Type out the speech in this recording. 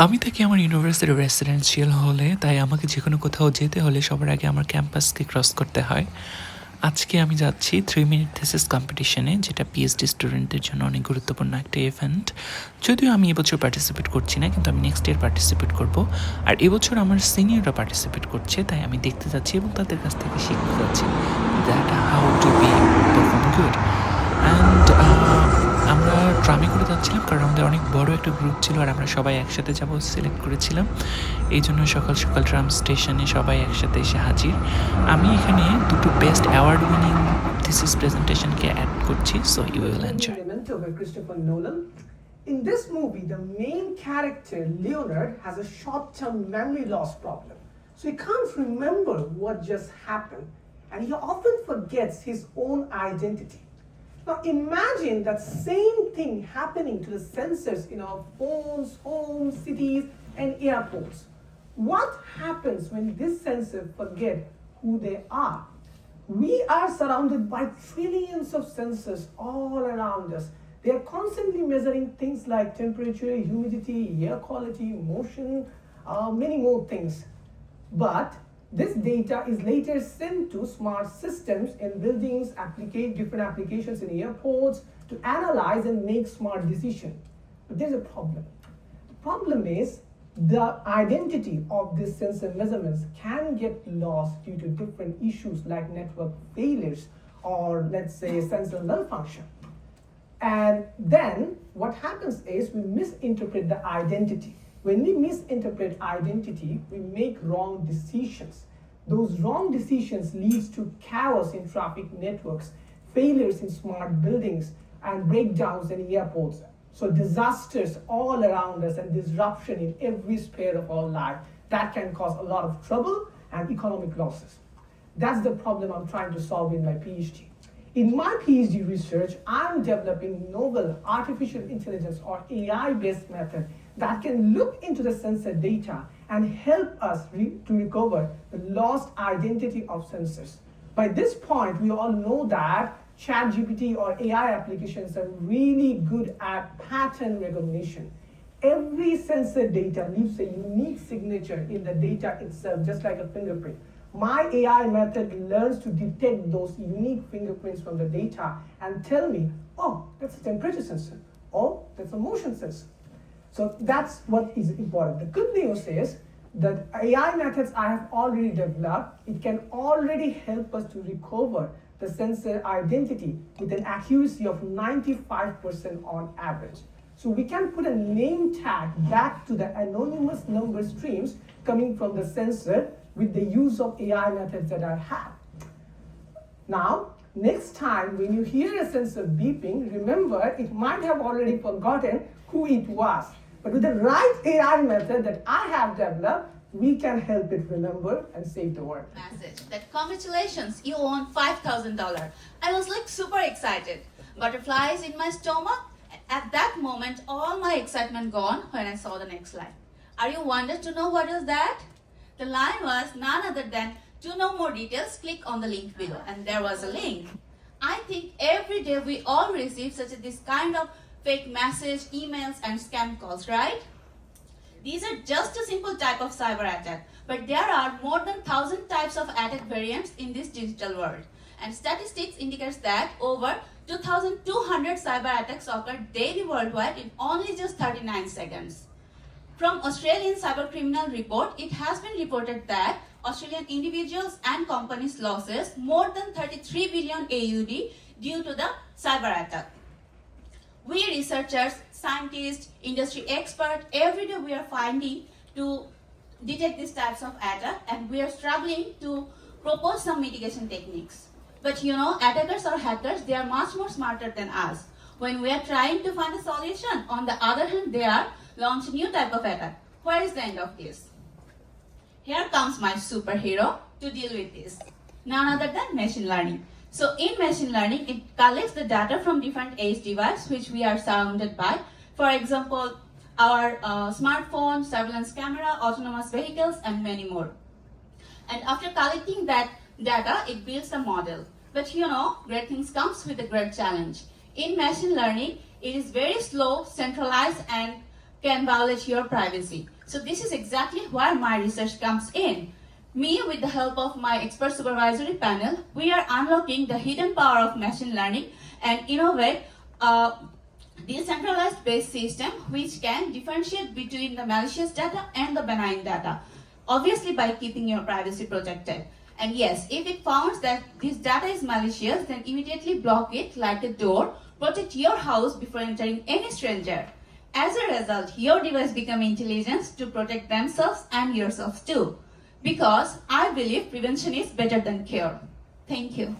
আমি থাকি আমার ইউনিভার্সিটির রেসিডেন্সিয়াল হলে, তাই আমাকে যেকোনো কোথাও যেতে হলে সবার আগে আমার ক্যাম্পাসকে ক্রস করতে হয়। আজকে আমি যাচ্ছি 3 মিনিট থিসিস কম্পিটিশনে, যেটা পিএইচডি স্টুডেন্টদের জন্য অনেক গুরুত্বপূর্ণ একটা ইভেন্ট। যদিও আমি এবছর পার্টিসিপেট করছি না, কিন্তু আমি নেক্সট ইয়ার পার্টিসিপেট করব। আর এবছর আমার সিনিয়ররা পার্টিসিপেট করছে, তাই আমি দেখতে যাচ্ছি এবং তাদের কাছ থেকে শিখতে যাচ্ছি that how to B perform good. And আমরা ট্রামে করে যাচ্ছিলাম, কারণ আমাদের অনেক বড় একটা গ্রুপ ছিল আর আমরা সবাই একসাথে যাব সিলেক্ট করেছিলাম। এই জন্য সকাল সকাল ট্রাম স্টেশনে সবাই একসাথে এসে হাজির। আমি এখানে দুটো বেস্ট অ্যাওয়ার্ড উইনিং থিসিস প্রেজেন্টেশনকে অ্যাড করছি, so you will enjoy. In this movie, the main character, Leonard, has a short-term memory loss problem. So he can't remember what just happened, and he often forgets his own identity. Now imagine that same thing happening to the sensors in our phones, homes, cities, and airports. What happens when this sensor forget who they are? We are surrounded by trillions of sensors all around us. They are constantly measuring things like temperature, humidity, air quality, motion, many more things. But this data is later sent to smart systems in buildings, different applications in airports to analyze and make smart decisions. But there's a problem. The problem is the identity of these sensor measurements can get lost due to different issues like network failures or, let's say, sensor malfunction. And then what happens is we misinterpret the identity. When we misinterpret identity, we make wrong decisions. Those wrong decisions leads to chaos in traffic networks, failures in smart buildings, and breakdowns in airports. So disasters all around us and disruption in every sphere of our life that can cause a lot of trouble and economic losses. That's the problem I'm trying to solve in my PhD. In my PhD research, I'm developing novel artificial intelligence or AI-based method that can look into the sensor data and help us to recover the lost identity of sensors. By this point, we all know that ChatGPT or AI applications are really good at pattern recognition. Every sensor data leaves a unique signature in the data itself, just like a fingerprint. My AI method learns to detect those unique fingerprints from the data and tell me, oh, that's a temperature sensor, or that's a motion sensor. So that's what is important. The good news is that AI methods I have already developed, it can already help us to recover the sensor identity with an accuracy of 95% on average. So we can put a name tag back to the anonymous number streams coming from the sensor with the use of AI methods that I have. Now, next time when you hear a sensor beeping, remember it might have already forgotten who it was. But with the right AI method that I have developed, we can help it remember and save the world. Message that congratulations, you won $5,000. I was like super excited. Butterflies in my stomach. At that moment, all my excitement gone when I saw the next line. Are you wondering to know what is that? The line was none other than, to know more details, click on the link below. And there was a link. I think every day we all receive this kind of fake message, emails, and scam calls, right? These are just a simple type of cyber attack, but there are more than 1,000 types of attack variants in this digital world. And statistics indicates that over 2,200 cyber attacks occur daily worldwide in only just 39 seconds. From Australian Cybercriminal Report, it has been reported that Australian individuals and companies losses more than 33 billion AUD due to the cyber attack. We researchers, scientists, industry experts, every day we are finding to detect these types of attack, and we are struggling to propose some mitigation techniques. But you know, attackers or hackers, they are much more smarter than us. When we are trying to find a solution, on the other hand, they are launching new type of attack. Where is the end of this? Here comes my superhero to deal with this. None other than machine learning. So in machine learning, it collects the data from different edge devices which we are surrounded by. For example, our smartphone, surveillance camera, autonomous vehicles, and many more. And after collecting that data, it builds a model. But you know, great things comes with a great challenge. In machine learning, it is very slow, centralized, and can violate your privacy. So this is exactly where my research comes in. Me, with the help of my expert supervisory panel, we are unlocking the hidden power of machine learning and innovate a decentralized based system which can differentiate between the malicious data and the benign data, obviously by keeping your privacy protected. And yes, if it finds that this data is malicious, then immediately block it like a door, protect your house before entering any stranger. As a result, your device become intelligent to protect themselves and yourselves too. Because I believe prevention is better than cure. Thank you.